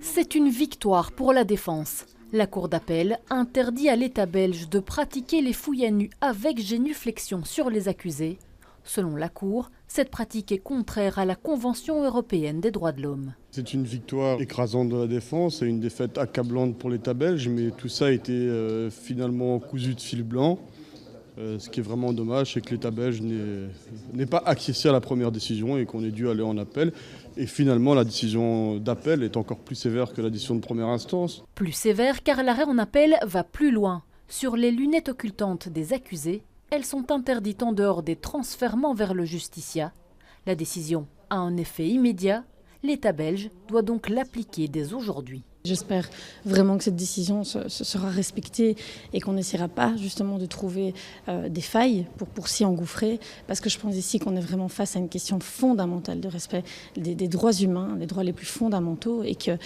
C'est une victoire pour la défense. La cour d'appel interdit à l'État belge de pratiquer les fouilles à nu avec génuflexion sur les accusés. Selon la cour, cette pratique est contraire à la Convention européenne des droits de l'homme. C'est une victoire écrasante de la défense et une défaite accablante pour l'État belge, mais tout ça a été finalement cousu de fil blanc. Ce qui est vraiment dommage, c'est que l'État belge n'est pas acquiescé à la première décision et qu'on ait dû aller en appel. Et finalement, la décision d'appel est encore plus sévère que la décision de première instance. Plus sévère car l'arrêt en appel va plus loin. Sur les lunettes occultantes des accusés, elles sont interdites en dehors des transfèrements vers le justiciat. La décision a un effet immédiat. L'État belge doit donc l'appliquer dès aujourd'hui. J'espère vraiment que cette décision sera respectée et qu'on n'essaiera pas justement de trouver des failles pour s'y engouffrer, parce que je pense ici qu'on est vraiment face à une question fondamentale de respect des droits humains, des droits les plus fondamentaux, et que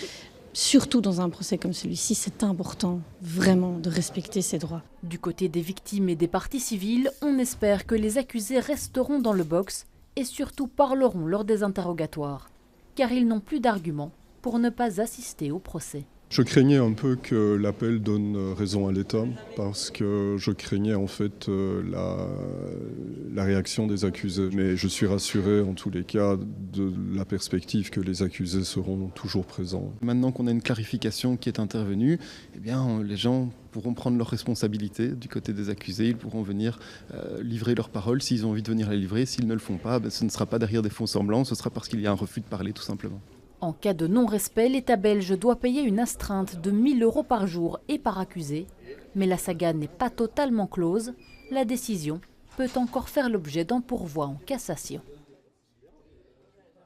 surtout dans un procès comme celui-ci, c'est important vraiment de respecter ces droits. Du côté des victimes et des parties civiles, on espère que les accusés resteront dans le box et surtout parleront lors des interrogatoires, car ils n'ont plus d'arguments pour ne pas assister au procès. Je craignais un peu que l'appel donne raison à l'État, parce que je craignais en fait la réaction des accusés. Mais je suis rassuré en tous les cas de la perspective que les accusés seront toujours présents. Maintenant qu'on a une clarification qui est intervenue, eh bien, les gens pourront prendre leurs responsabilités du côté des accusés. Ils pourront venir livrer leurs paroles s'ils ont envie de venir les livrer. S'ils ne le font pas, ce ne sera pas derrière des faux semblants, ce sera parce qu'il y a un refus de parler tout simplement. En cas de non-respect, l'État belge doit payer une astreinte de 1 000 € par jour et par accusé. Mais la saga n'est pas totalement close. La décision peut encore faire l'objet d'un pourvoi en cassation.